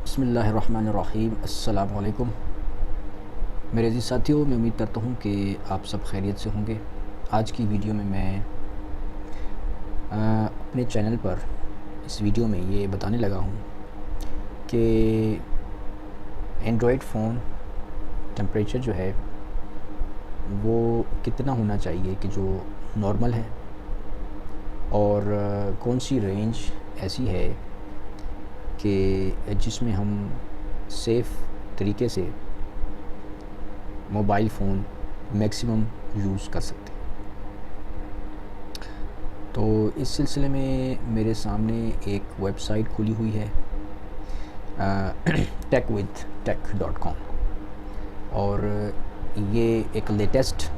बिस्मिल्लाहिर्रहमानिर्रहीम। अस्सलामु अलैकुम मेरे अज़ीज़ साथियों, मैं उम्मीद करता हूँ कि आप सब खैरियत से होंगे। आज की वीडियो में मैं अपने चैनल पर इस वीडियो में ये बताने लगा हूँ कि एंड्रॉयड फ़ोन टेम्परेचर जो है वो कितना होना चाहिए कि जो नॉर्मल है, और कौन सी रेंज ऐसी है कि जिसमें हम सेफ़ तरीके से मोबाइल फ़ोन मैक्सिमम यूज़ कर सकते हैं। तो इस सिलसिले में मेरे सामने एक वेबसाइट खुली हुई है techwithtech.com, और ये एक लेटेस्ट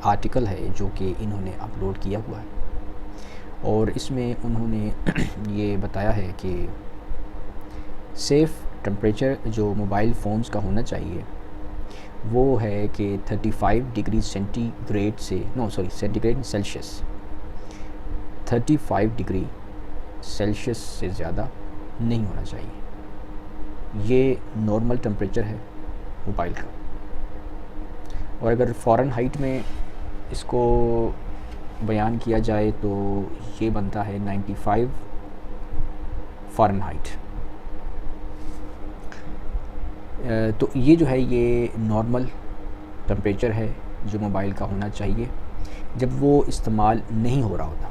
आर्टिकल है जो कि इन्होंने अपलोड किया हुआ है, और इसमें उन्होंने ये बताया है कि सेफ़ टेम्परेचर जो मोबाइल फ़ोन्स का होना चाहिए वो है कि 35 डिग्री सेंटीग्रेड से सेंटीग्रेड सेल्सियस 35 डिग्री सेल्सियस से ज़्यादा नहीं होना चाहिए। ये नॉर्मल टेम्परेचर है मोबाइल का। और अगर फ़ारेनहाइट में इसको बयान किया जाए तो ये बनता है 95 फ़ारेनहाइट। तो ये जो है ये नॉर्मल टेम्परेचर है जो मोबाइल का होना चाहिए जब वो इस्तेमाल नहीं हो रहा होता।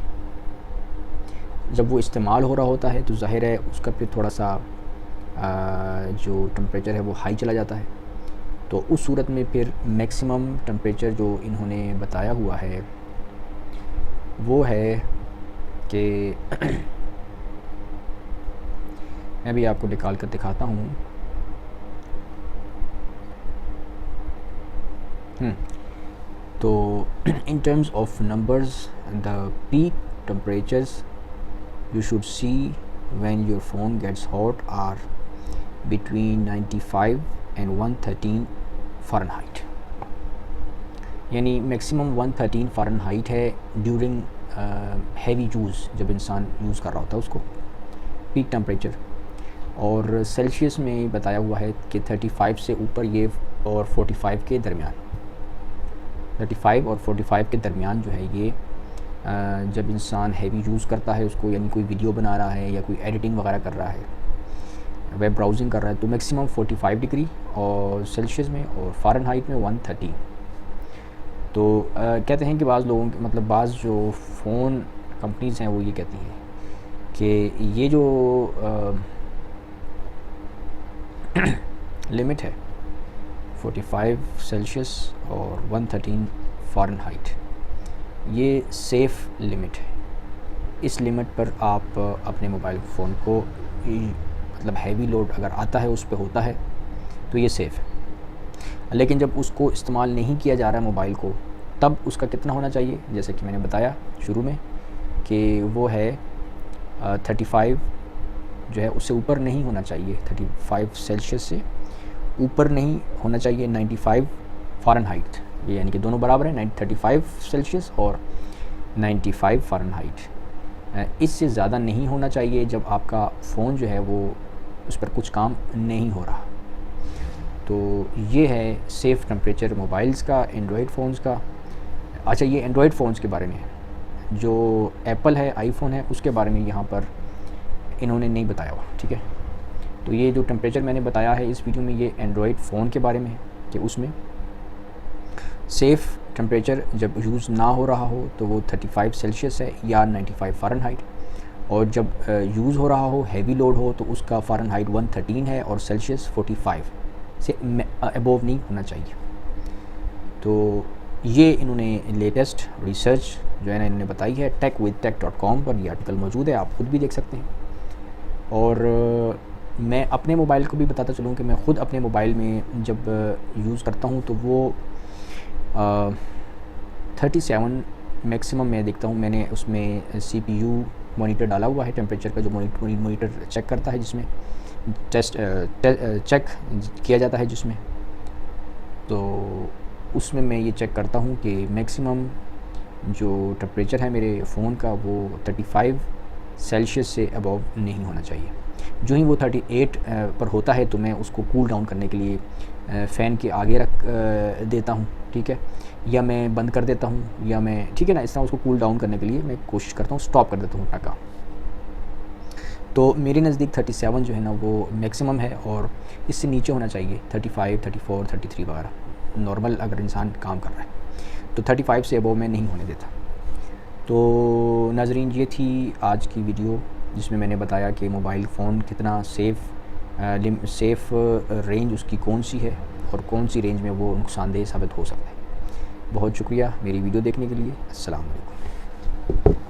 जब वो इस्तेमाल हो रहा होता है तो ज़ाहिर है उसका फिर थोड़ा सा जो टेम्परेचर है वो हाई चला जाता है। तो उस सूरत में फिर मैक्सिमम टेम्परेचर जो इन्होंने बताया हुआ है वो है कि मैं भी आपको निकाल कर दिखाता हूँ। तो in terms of numbers, the peak temperatures you should see when your phone gets hot are between 95 and 113 Fahrenheit, यानी मैक्सिमम 113 फ़ारेनहाइट है ड्यूरिंग हैवी यूज़, जब इंसान यूज़ कर रहा होता है उसको पीक टेम्परेचर। और सेल्सियस में बताया हुआ है कि 35 से ऊपर ये और 45 के दरमियान, 35 और 45 के दरमियान जो है ये जब इंसान हैवी यूज़ करता है उसको, यानी कोई वीडियो बना रहा है या कोई एडिटिंग वगैरह कर रहा है, वेब ब्राउजिंग कर रहा है, तो मैक्सिमम 45 डिग्री और सेल्सियस में, और फ़ारेनहाइट में 130। तो कहते हैं कि बाज़ लोगों के मतलब बाज़ जो फ़ोन कंपनीज़ हैं वो ये कहती हैं कि ये जो लिमिट है 45 सेल्सियस और 113 फ़ारेनहाइट, ये सेफ़ लिमिट है। इस लिमिट पर आप अपने मोबाइल फ़ोन को मतलब हैवी लोड अगर आता है, उस पे होता है, तो ये सेफ़ है। लेकिन जब उसको इस्तेमाल नहीं किया जा रहा है मोबाइल को, तब उसका कितना होना चाहिए, जैसे कि मैंने बताया शुरू में कि वो है 35 जो है उससे ऊपर नहीं होना चाहिए, 35 सेल्सियस से ऊपर नहीं होना चाहिए 95 फ़ारेनहाइट, ये यानी कि दोनों बराबर है 35 सेल्सियस और 95 फ़ारेनहाइट। इससे ज़्यादा नहीं होना चाहिए जब आपका फ़ोन जो है वो उस पर कुछ काम नहीं हो रहा। तो ये है सेफ़ टेम्परेचर मोबाइल्स का, एंड्रॉयड फ़ोन्स का। अच्छा, ये एंड्रॉयड फ़ोन्स के बारे में है। जो एप्पल है, आईफोन है, उसके बारे में यहाँ पर इन्होंने नहीं बताया हुआ, ठीक है। तो ये जो टेम्परेचर मैंने बताया है इस वीडियो में, ये एंड्रॉयड फ़ोन के बारे में है कि उसमें सेफ़ टेम्परेचर जब यूज़ ना हो रहा हो तो वो 35 सेल्सियस है या 95 फ़ारेनहाइट, और जब यूज़ हो रहा हो, हैवी लोड हो, तो उसका फ़ारेनहाइट 113 है और सेल्सियस 45 से अबोव नहीं होना चाहिए। तो ये इन्होंने लेटेस्ट रिसर्च जो है ना इन्होंने बताई है। techwithtech.com पर ये आर्टिकल मौजूद है, आप ख़ुद भी देख सकते हैं। और मैं अपने मोबाइल को भी बताता चलूँ कि मैं ख़ुद अपने मोबाइल में जब यूज़ करता हूँ तो वो 37 मैक्सिमम मैं देखता हूँ। मैंने उसमें CPU मॉनिटर डाला हुआ है, टेम्परेचर का जो मॉनिटर चेक करता है, जिसमें चेक किया जाता है जिसमें, तो उसमें मैं ये चेक करता हूँ कि मैक्सिमम जो टेम्परेचर है मेरे फ़ोन का वो 35 सेल्सियस से अबव नहीं होना चाहिए। जो ही वो 38 पर होता है तो मैं उसको कूल डाउन करने के लिए फ़ैन के आगे रख देता हूँ, ठीक है, या मैं बंद कर देता हूँ, या मैं, ठीक है ना, इस तरह उसको कूल डाउन करने के लिए मैं कोशिश करता हूँ, स्टॉप कर देता हूँ अपना काम। तो मेरे नज़दीक 37 जो है ना वो मैक्सिमम है, और इससे नीचे होना चाहिए 35, 34, 33 वगैरह, नॉर्मल अगर इंसान काम कर रहा है तो 35 से अबव मैं नहीं होने देता। तो नाज़रीन, ये थी आज की वीडियो जिसमें मैंने बताया कि मोबाइल फ़ोन कितना सेफ़ रेंज उसकी कौन सी है और कौन सी रेंज में वो नुकसानदेह साबित हो सकता है। बहुत शुक्रिया मेरी वीडियो देखने के लिए। अस्सलाम वालेकुम।